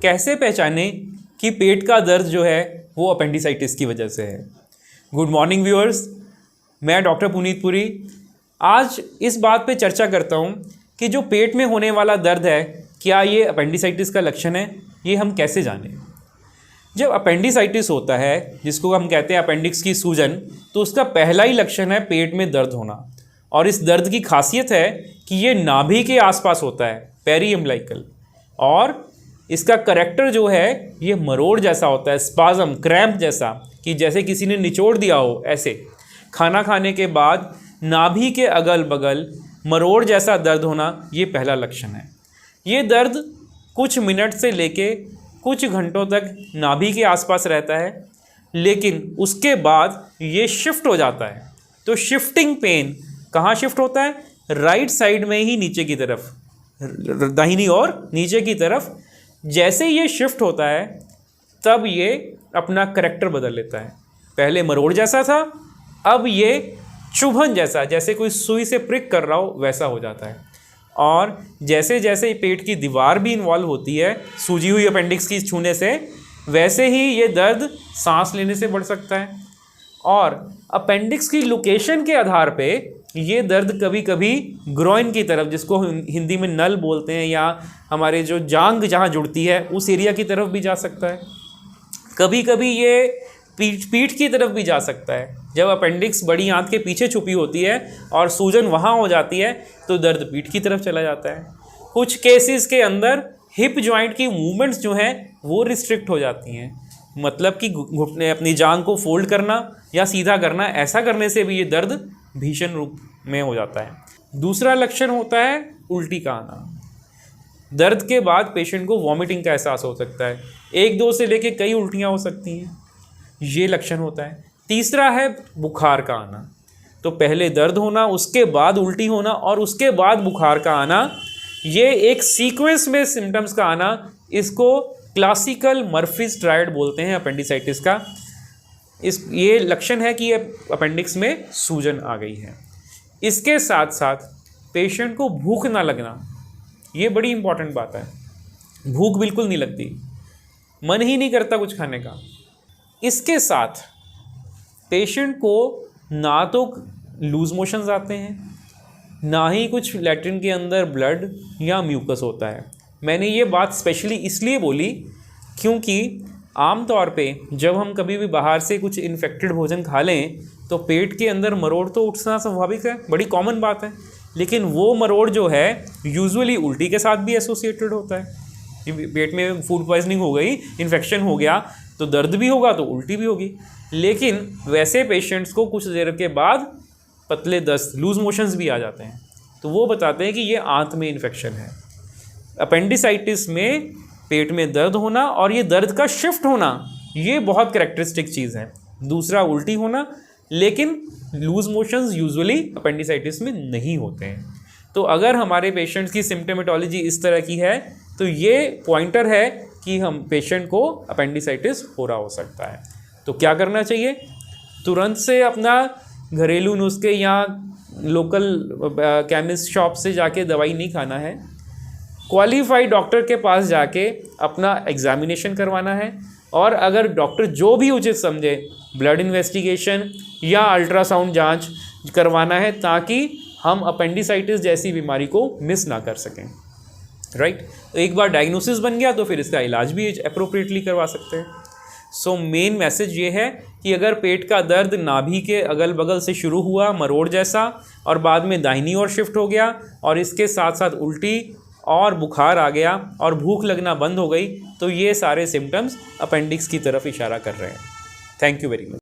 कैसे पहचाने कि पेट का दर्द जो है वो अपेंडिसाइटिस की वजह से है। गुड मॉर्निंग व्यूअर्स, मैं डॉक्टर पुनीत पुरी आज इस बात पे चर्चा करता हूँ कि जो पेट में होने वाला दर्द है क्या ये अपेंडिसाइटिस का लक्षण है, ये हम कैसे जानें। जब अपेंडिसाइटिस होता है जिसको हम कहते हैं अपेंडिक्स की सूजन, तो उसका पहला ही लक्षण है पेट में दर्द होना। और इस दर्द की खासियत है कि ये नाभि के आसपास होता है, पेरी अम्बिलिकल, और इसका करैक्टर जो है ये मरोड़ जैसा होता है, स्पाज्म, क्रैम्प जैसा, कि जैसे किसी ने निचोड़ दिया हो ऐसे। खाना खाने के बाद नाभि के अगल बगल मरोड़ जैसा दर्द होना, ये पहला लक्षण है। ये दर्द कुछ मिनट से लेके कुछ घंटों तक नाभि के आसपास रहता है, लेकिन उसके बाद ये शिफ्ट हो जाता है। तो शिफ्टिंग पेन कहाँ शिफ्ट होता है? राइट साइड में ही नीचे की तरफ, दाहिनी ओर नीचे की तरफ। जैसे ये शिफ्ट होता है तब ये अपना करैक्टर बदल लेता है। पहले मरोड़ जैसा था, अब ये चुभन जैसा, जैसे कोई सुई से प्रिक कर रहा हो वैसा हो जाता है। और जैसे जैसे पेट की दीवार भी इन्वॉल्व होती है सूजी हुई अपेंडिक्स की छूने से, वैसे ही ये दर्द सांस लेने से बढ़ सकता है। और अपेंडिक्स की लोकेशन के आधार पे ये दर्द कभी कभी ग्रोइन की तरफ, जिसको हिंदी में नल बोलते हैं, या हमारे जो जांघ जहाँ जुड़ती है उस एरिया की तरफ भी जा सकता है। कभी कभी ये पीठ की तरफ भी जा सकता है। जब अपेंडिक्स बड़ी आंत के पीछे छुपी होती है और सूजन वहाँ हो जाती है तो दर्द पीठ की तरफ चला जाता है। कुछ केसेस के अंदर हिप जॉइंट की मूवमेंट्स जो हैं वो रिस्ट्रिक्ट हो जाती हैं, मतलब कि घुटने, अपनी जांघ को फोल्ड करना या सीधा करना, ऐसा करने से भी ये दर्द भीषण रूप में हो जाता है। दूसरा लक्षण होता है उल्टी का आना। दर्द के बाद पेशेंट को वॉमिटिंग का एहसास हो सकता है, 1-2 से लेके कई उल्टियाँ हो सकती हैं, ये लक्षण होता है। तीसरा है बुखार का आना। तो पहले दर्द होना, उसके बाद उल्टी होना और उसके बाद बुखार का आना, ये एक सीक्वेंस में सिम्टम्स का आना, इसको क्लासिकल मर्फीज ट्रायड बोलते हैं अपेंडिसाइटिस का। ये लक्षण है कि ये अपेंडिक्स में सूजन आ गई है। इसके साथ साथ पेशेंट को भूख ना लगना, ये बड़ी इंपॉर्टेंट बात है। भूख बिल्कुल नहीं लगती, मन ही नहीं करता कुछ खाने का। इसके साथ पेशेंट को ना तो लूज मोशंस आते हैं, ना ही कुछ लैट्रिन के अंदर ब्लड या म्यूकस होता है। मैंने ये बात स्पेशली इसलिए बोली क्योंकि आम तौर पे जब हम कभी भी बाहर से कुछ इन्फेक्टेड भोजन खा लें तो पेट के अंदर मरोड़ तो उठना स्वाभाविक है, बड़ी कॉमन बात है। लेकिन वो मरोड़ जो है यूजुअली उल्टी के साथ भी एसोसिएटेड होता है। पेट में फूड पॉइजनिंग हो गई, इन्फेक्शन हो गया, तो दर्द भी होगा तो उल्टी भी होगी। लेकिन वैसे पेशेंट्स को कुछ देर के बाद पतले दस्त, लूज मोशंस भी आ जाते हैं, तो वो बताते हैं कि ये आंत में इन्फेक्शन है। अपेंडिसाइटिस में पेट में दर्द होना और ये दर्द का शिफ्ट होना, ये बहुत कैरेक्टरिस्टिक चीज़ है। दूसरा उल्टी होना, लेकिन लूज मोशंस यूजुअली अपेंडिसाइटिस में नहीं होते हैं। तो अगर हमारे पेशेंट्स की सिम्टोमेटोलॉजी इस तरह की है तो ये पॉइंटर है कि हम पेशेंट को अपेंडिसाइटिस हो रहा हो सकता है। तो क्या करना चाहिए? तुरंत से अपना घरेलू नुस्खे या लोकल केमिस्ट शॉप से जाके दवाई नहीं खाना है। क्वालिफाइड डॉक्टर के पास जाके अपना एग्जामिनेशन करवाना है, और अगर डॉक्टर जो भी उचित समझे ब्लड इन्वेस्टिगेशन या अल्ट्रासाउंड जांच करवाना है, ताकि हम अपेंडिसाइटिस जैसी बीमारी को मिस ना कर सकें। राइट? तो एक बार डायग्नोसिस बन गया तो फिर इसका इलाज भी अप्रोप्रिएटली करवा सकते हैं। सो मेन मैसेज ये है कि अगर पेट का दर्द नाभि के अगल बगल से शुरू हुआ मरोड़ जैसा और बाद में दाहिनी ओर शिफ्ट हो गया और इसके साथ साथ उल्टी और बुखार आ गया और भूख लगना बंद हो गई, तो ये सारे सिम्टम्स अपेंडिक्स की तरफ इशारा कर रहे हैं। Thank you very much.